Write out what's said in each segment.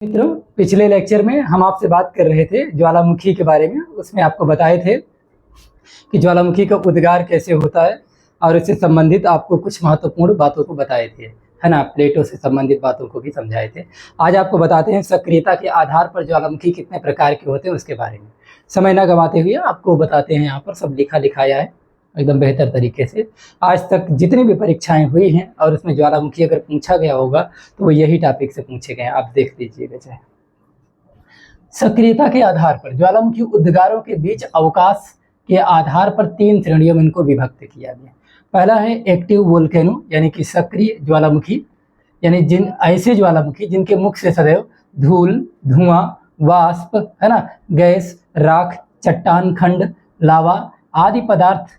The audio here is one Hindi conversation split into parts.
मित्रों, पिछले लेक्चर में हम आपसे बात कर रहे थे ज्वालामुखी के बारे में। उसमें आपको बताए थे कि ज्वालामुखी का उद्गार कैसे होता है और इससे संबंधित आपको कुछ महत्वपूर्ण बातों को बताए थे, है ना। प्लेटो से संबंधित बातों को भी समझाए थे। आज आपको बताते हैं सक्रियता के आधार पर ज्वालामुखी कितने प्रकार के होते हैं उसके बारे में। समय न गंवाते हुए आपको बताते हैं, यहाँ पर सब लिखा दिखाया है एकदम बेहतर तरीके से। आज तक जितनी भी परीक्षाएं हुई हैं और उसमें ज्वालामुखी अगर पूछा गया होगा तो वो यही टॉपिक से पूछे गए हैं, आप देख लीजिएगा चाहे। सक्रियता के आधार पर ज्वालामुखी उद्गारों के बीच अवकाश के आधार पर 3 श्रेणियों में इनको विभक्त किया गया। पहला है एक्टिव वोल्केनो, यानी कि सक्रिय ज्वालामुखी, यानी ऐसे ज्वालामुखी जिनके मुख से सदैव धूल, धुआं, वाष्प, है ना, गैस, राख, चट्टान खंड, लावा आदि पदार्थ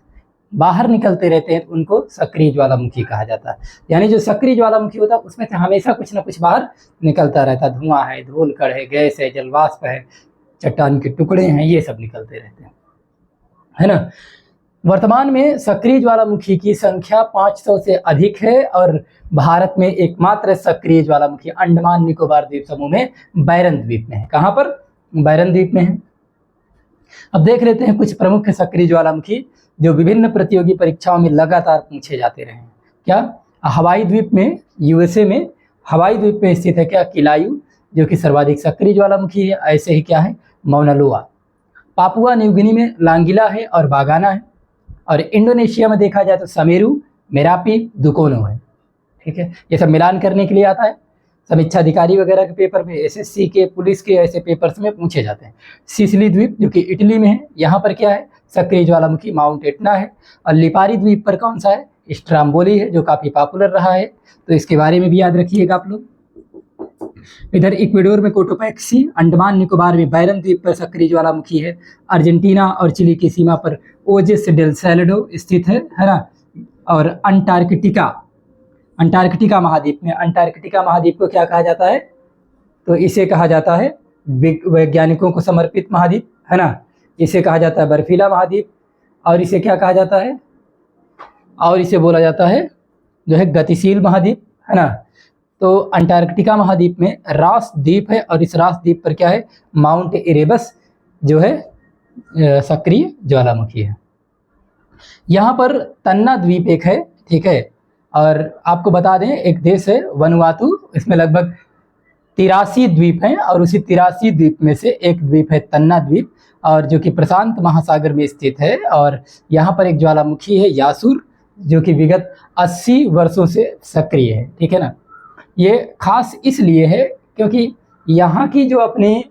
बाहर निकलते रहते हैं, उनको सक्रिय ज्वालामुखी कहा जाता है। यानी जो सक्रिय ज्वालामुखी होता है उसमें से हमेशा कुछ ना कुछ बाहर निकलता रहता है। धुआं है, धूलकण है, गैस है, जलवाष्प है, चट्टान के टुकड़े हैं, ये सब निकलते रहते हैं, है ना। वर्तमान में सक्रिय ज्वालामुखी की संख्या 500 से अधिक है और भारत में एकमात्र सक्रिय ज्वालामुखी अंडमान निकोबार द्वीप समूह में बैरन द्वीप में है। कहाँ पर? बैरन द्वीप में है। अब देख लेते हैं कुछ प्रमुख सक्रिय ज्वालामुखी जो विभिन्न प्रतियोगी परीक्षाओं में लगातार पूछे जाते रहे हैं। क्या? हवाई द्वीप में, यूएसए में हवाई द्वीप में स्थित है क्या? किलायू, जो कि सर्वाधिक सक्रिय ज्वालामुखी है। ऐसे ही क्या है? मौना लोआ। पापुआ न्यू गिनी में लांगिला है और बागाना है। और इंडोनेशिया में देखा जाए तो समेरू, मेरापी, दुकोनो है। ठीक है, ये सब मिलान करने के लिए आता है। समीक्षा अधिकारी वगैरह के पेपर में, एसएससी के, पुलिस के ऐसे पेपर्स में पूछे जाते हैं। सिसिली द्वीप जो कि इटली में है, यहाँ पर क्या है? सक्रिय ज्वालामुखी माउंट एटना है। और लिपारी द्वीप पर कौन सा है? स्ट्राम्बोली है, जो काफी पॉपुलर रहा है, तो इसके बारे में भी याद रखिएगा आप लोग। इधर इक्वेडोर में कोटोपैक्सी, अंडमान निकोबार में बैरन द्वीप पर सक्रिय ज्वालामुखी है। अर्जेंटीना और चिली की सीमा पर ओजेस डेल सैलडो स्थित है ना। और अंटार्कटिका महाद्वीप में, अंटार्कटिका महाद्वीप को क्या कहा जाता है? तो इसे कहा जाता है वैज्ञानिकों को समर्पित महाद्वीप, है ना। इसे कहा जाता है बर्फीला महाद्वीप। और इसे क्या कहा जाता है? और इसे बोला जाता है जो है गतिशील महाद्वीप, है ना। तो अंटार्कटिका महाद्वीप में रॉस द्वीप है और इस रॉस द्वीप पर क्या है? माउंट इरेबस जो है सक्रिय ज्वालामुखी है। यहाँ पर तन्ना द्वीप एक है, ठीक है। और आपको बता दें एक देश है वनुआतू, इसमें लगभग 83 द्वीप हैं और उसी 83 द्वीप में से एक द्वीप है तन्ना द्वीप, और जो कि प्रशांत महासागर में स्थित है। और यहाँ पर एक ज्वालामुखी है यासुर, जो कि विगत 80 वर्षों से सक्रिय है, ठीक है ना। ये खास इसलिए है क्योंकि यहाँ की जो अपनी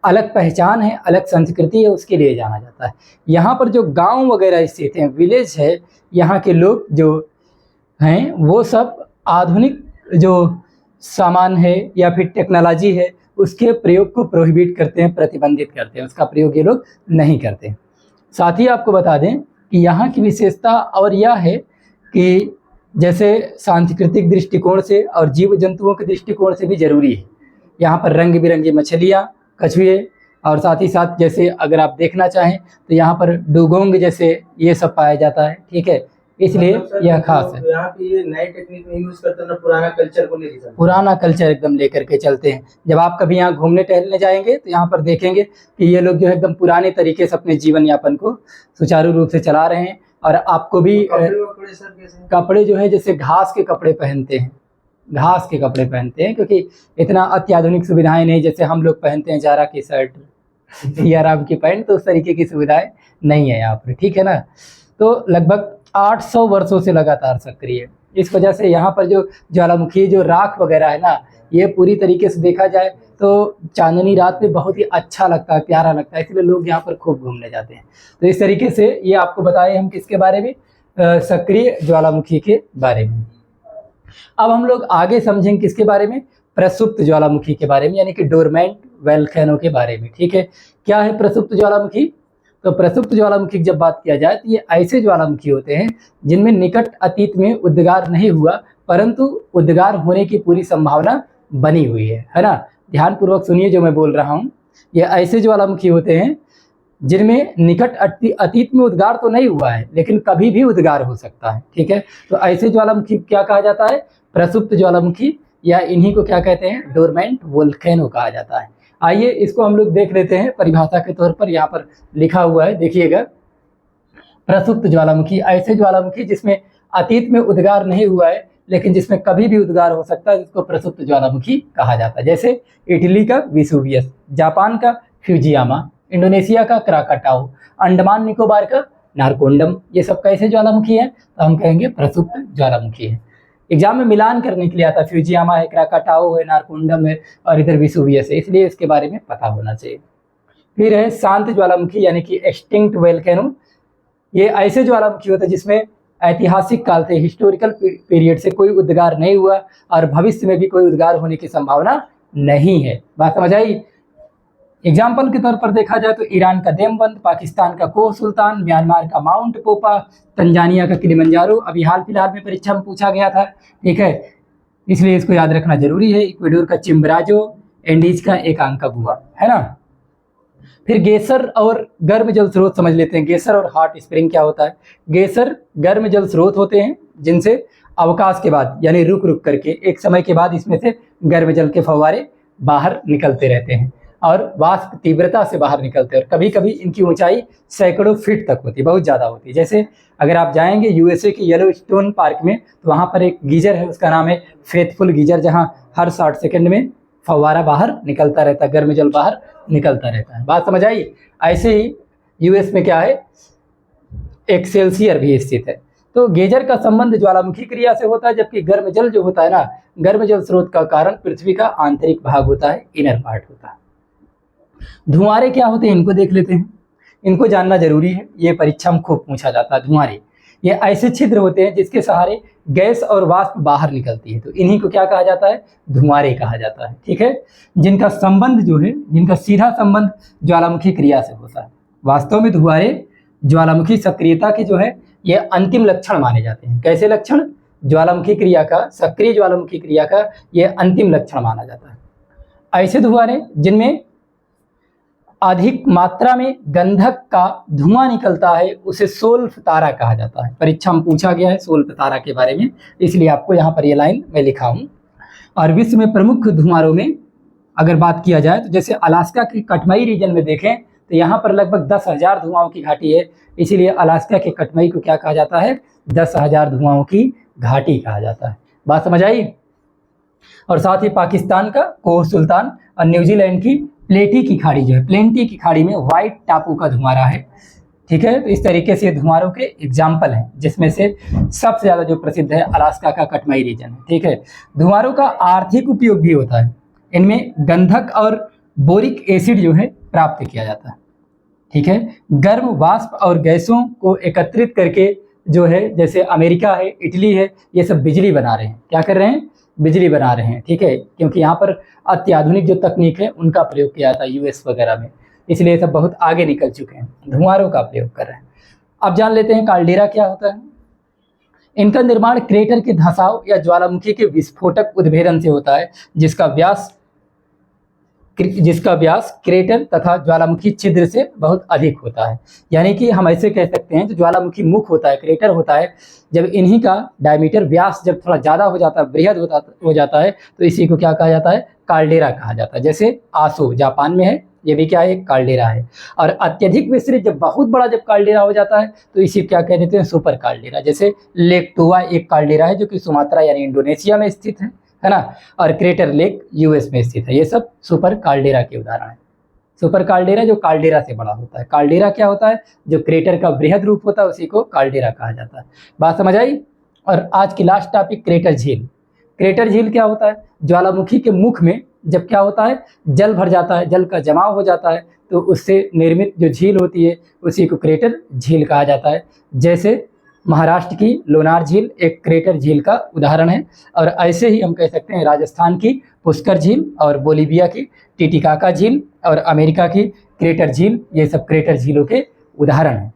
अलग पहचान है, अलग संस्कृति है, उसके लिए जाना जाता है। यहाँ पर जो गांव वगैरह स्थित हैं, विलेज है, यहाँ के लोग जो हैं वो सब आधुनिक जो सामान है या फिर टेक्नोलॉजी है उसके प्रयोग को प्रोहिबिट करते हैं, प्रतिबंधित करते हैं, उसका प्रयोग ये लोग नहीं करते। साथ ही आपको बता दें कि यहाँ की विशेषता और यह है कि जैसे सांस्कृतिक दृष्टिकोण से और जीव जंतुओं के दृष्टिकोण से भी जरूरी है। यहाँ पर रंग बिरंगी मछलियाँ, कछुए, और साथ ही साथ जैसे अगर आप देखना चाहें तो यहाँ पर डुगोंग जैसे ये सब पाया जाता है, ठीक है। इसलिए यह खास है। यहाँ पे ये नए टेक्निक में यूज करते हैं ना, पुराना कल्चर को लेकर चलते हैं। पुराना कल्चर एकदम लेकर के चलते हैं। जब आप कभी यहाँ घूमने टहलने जाएंगे तो यहाँ पर देखेंगे कि ये लोग जो है एकदम पुराने तरीके से अपने जीवन यापन को सुचारू रूप से चला रहे हैं। और आपको भी कपड़े जो है जैसे घास के कपड़े पहनते हैं, घास के कपड़े पहनते हैं, क्योंकि इतना अत्याधुनिक सुविधाएं नहीं जैसे हम लोग पहनते हैं जारा की शर्ट या आराम की पैंट, तो उस तरीके की सुविधाएं नहीं है यहाँ पर, ठीक है ना। तो लगभग 800 वर्षों से लगातार सक्रिय है। इस वजह से यहाँ पर जो ज्वालामुखी जो राख वगैरह है ना, ये पूरी तरीके से देखा जाए तो चांदनी रात में बहुत ही अच्छा लगता है, प्यारा लगता है, इसलिए लोग यहाँ पर खूब घूमने जाते हैं। तो इस तरीके से ये आपको बताए हम किसके बारे में? सक्रिय ज्वालामुखी के बारे में। अब हम लोग आगे समझेंगे किसके बारे में? प्रसुप्त ज्वालामुखी के बारे में, यानी कि डोरमेंट वोल्केनो के बारे में, ठीक है। क्या है प्रसुप्त ज्वालामुखी? तो प्रसुप्त ज्वालामुखी की जब बात किया जाए तो ये ऐसे ज्वालामुखी होते हैं जिनमें निकट अतीत में उद्गार नहीं हुआ परंतु उद्गार होने की पूरी संभावना बनी हुई है ना। ध्यानपूर्वक सुनिए जो मैं बोल रहा हूँ। ये ऐसे ज्वालामुखी होते हैं जिनमें निकट अतीत में उद्गार तो नहीं हुआ है लेकिन कभी भी उद्गार हो सकता है, ठीक है। तो ऐसे ज्वालामुखी क्या कहा जाता है? प्रसुप्त ज्वालामुखी या इन्हीं को क्या कहते हैं, डोरमेंट वोल्केनो कहा जाता है। आइए इसको हम लोग देख लेते हैं परिभाषा के तौर पर। यहाँ पर लिखा हुआ है, देखिएगा, प्रसुप्त ज्वालामुखी ऐसे ज्वालामुखी जिसमें अतीत में उद्गार नहीं हुआ है लेकिन जिसमें कभी भी उद्गार हो सकता है, जिसको प्रसुप्त ज्वालामुखी कहा जाता है। जैसे इटली का विसुवियस, जापान का फ्यूजियामा, इंडोनेशिया का क्राकाटाओ, अंडमान निकोबार का नारकोंडम, ये सब कैसे ज्वालामुखी है, तो हम कहेंगे प्रसुप्त ज्वालामुखी है। एग्जाम में मिलान करने के लिए आता है, फ्यूजियामा है, क्राकाटाओ है, नारकोंडम है और इधर विसुवियस है, इसलिए इसके बारे में पता होना चाहिए। फिर है शांत ज्वालामुखी यानी कि एक्सटिंक्ट वोल्केनो। ये ऐसे ज्वालामुखी होते हैं जिसमें ऐतिहासिक काल से, हिस्टोरिकल पीरियड से कोई उद्गार नहीं हुआ और भविष्य में भी कोई उद्गार होने की संभावना नहीं है। बात समझ आई। एग्जाम्पल के तौर पर देखा जाए तो ईरान का देवबंद, पाकिस्तान का कोह सुल्तान, म्यांमार का माउंट पोपा, तंजानिया का किलिमंजारो, अभी हाल फिलहाल में परीक्षा में पूछा गया था, ठीक है, इसलिए इसको याद रखना जरूरी है। इक्वेडोर का चिम्बराजो, एंडीज का एकांकागुआ, है ना। फिर गेसर और गर्म जल स्रोत समझ लेते हैं। गेसर और हॉट स्प्रिंग क्या होता है। गेसर गर्म जल स्रोत होते हैं जिनसे अवकाश के बाद यानी रुक रुक करके एक समय के बाद इसमें से गर्म जल के फव्वारे बाहर निकलते रहते हैं और वाष्प तीव्रता से बाहर निकलते हैं और कभी कभी इनकी ऊंचाई सैकड़ों फीट तक होती है, बहुत ज़्यादा होती है। जैसे अगर आप जाएंगे यूएसए के येलोस्टोन पार्क में तो वहाँ पर एक गीजर है, उसका नाम है फेथफुल गीजर, जहाँ हर 60 सेकंड में फव्वारा बाहर निकलता रहता है, गर्म जल बाहर निकलता रहता है। बात समझ आई। ऐसे ही यूएस में क्या है, एक्सेल्सियर भी स्थित है। तो गेजर का संबंध ज्वालामुखी क्रिया से होता है, जबकि गर्म जल जो होता है ना, गर्म जल स्रोत का कारण पृथ्वी का आंतरिक भाग होता है, इनर पार्ट होता है। धुआंरे क्या होते हैं, इनको देख लेते हैं, इनको जानना जरूरी है, ये परीक्षा में खूब पूछा जाता है। धुआंरे ये ऐसे छिद्र होते हैं जिसके सहारे गैस और वाष्प बाहर निकलती है, तो इन्हीं को क्या कहा जाता है, धुआंरे कहा जाता है, ठीक है। जिनका संबंध जो है, जिनका सीधा संबंध ज्वालामुखी क्रिया से होता है। वास्तव में धुआंरे ज्वालामुखी सक्रियता के जो है ये अंतिम लक्षण माने जाते हैं। कैसे लक्षण, ज्वालामुखी क्रिया का, सक्रिय ज्वालामुखी क्रिया का ये अंतिम लक्षण माना जाता है। ऐसे धुआंरे जिनमें अधिक मात्रा में गंधक का धुआं निकलता है उसे सोल्फ तारा कहा जाता है। परीक्षा में पूछा गया है सोल्फ तारा के बारे में, इसलिए आपको यहाँ पर ये लाइन मैं लिखा हूँ। और विश्व में प्रमुख धुआंरों में अगर बात किया जाए तो जैसे अलास्का की कटमई रीजन में देखें तो यहाँ पर लगभग 10,000 धुआंओं की घाटी है, इसीलिए अलास्का के कटमई को क्या कहा जाता है, 10,000 धुआंओं की घाटी कहा जाता है। बात समझ आई। और साथ ही पाकिस्तान का कोह सुल्तान और न्यूजीलैंड की प्लेटी की खाड़ी जो है, प्लेंटी की खाड़ी में व्हाइट टापू का धुआंरा है, ठीक है। तो इस तरीके से धुआंरों के एग्जाम्पल हैं, जिसमें से सबसे ज़्यादा जो प्रसिद्ध है अलास्का का कटमई रीजन है, ठीक है। धुआंरों का आर्थिक उपयोग भी होता है, इनमें गंधक और बोरिक एसिड जो है प्राप्त किया जाता है, ठीक है। गर्म वाष्प और गैसों को एकत्रित करके जो है, जैसे अमेरिका है, इटली है, ये सब बिजली बना रहे हैं। क्या कर रहे हैं, बिजली बना रहे हैं, ठीक है, क्योंकि यहाँ पर अत्याधुनिक जो तकनीक है उनका प्रयोग किया जाता है यूएस वगैरह में, इसलिए सब बहुत आगे निकल चुके हैं, धुआंरों का प्रयोग कर रहे हैं। अब जान लेते हैं काल्डेरा क्या होता है। इनका निर्माण क्रेटर के धंसाव या ज्वालामुखी के विस्फोटक उद्भेदन से होता है, जिसका व्यास क्रेटर तथा ज्वालामुखी छिद्र से बहुत अधिक होता है। यानी कि हम ऐसे कह सकते हैं, जो ज्वालामुखी मुख होता है, क्रेटर होता है, जब इन्हीं का डायमीटर व्यास जब थोड़ा ज़्यादा हो जाता है, बृहद हो जाता है, तो इसी को क्या कहा जाता है, काल्डेरा कहा जाता है। जैसे आसो जापान में है, ये भी क्या है, काल्डेरा है। और अत्यधिक विस्तृत जब बहुत बड़ा जब काल्डेरा हो जाता है तो इसी क्या कह देते हैं, सुपर काल्डेरा। जैसे लेक टोवा एक काल्डेरा है जो कि सुमात्रा यानी इंडोनेशिया में स्थित है ना, और क्रेटर लेक यूएस में स्थित है। ये सब सुपर काल्डेरा के उदाहरण है। सुपर काल्डेरा जो काल्डेरा से बड़ा होता है। काल्डेरा क्या होता है, जो क्रेटर का बृहद रूप होता है, उसी को काल्डेरा कहा जाता है। बात समझ आई। और आज की लास्ट टॉपिक, क्रेटर झील। क्रेटर झील क्या होता है, ज्वालामुखी के मुख में जब क्या होता है, जल भर जाता है, जल का जमाव हो जाता है, तो उससे निर्मित जो झील होती है उसी को क्रेटर झील कहा जाता है। जैसे महाराष्ट्र की लोनार झील एक क्रेटर झील का उदाहरण है, और ऐसे ही हम कह सकते हैं राजस्थान की पुष्कर झील और बोलीविया की टिटिकाका झील और अमेरिका की क्रेटर झील, ये सब क्रेटर झीलों के उदाहरण हैं।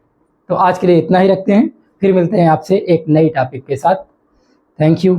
तो आज के लिए इतना ही रखते हैं, फिर मिलते हैं आपसे एक नई टॉपिक के साथ। Thank you.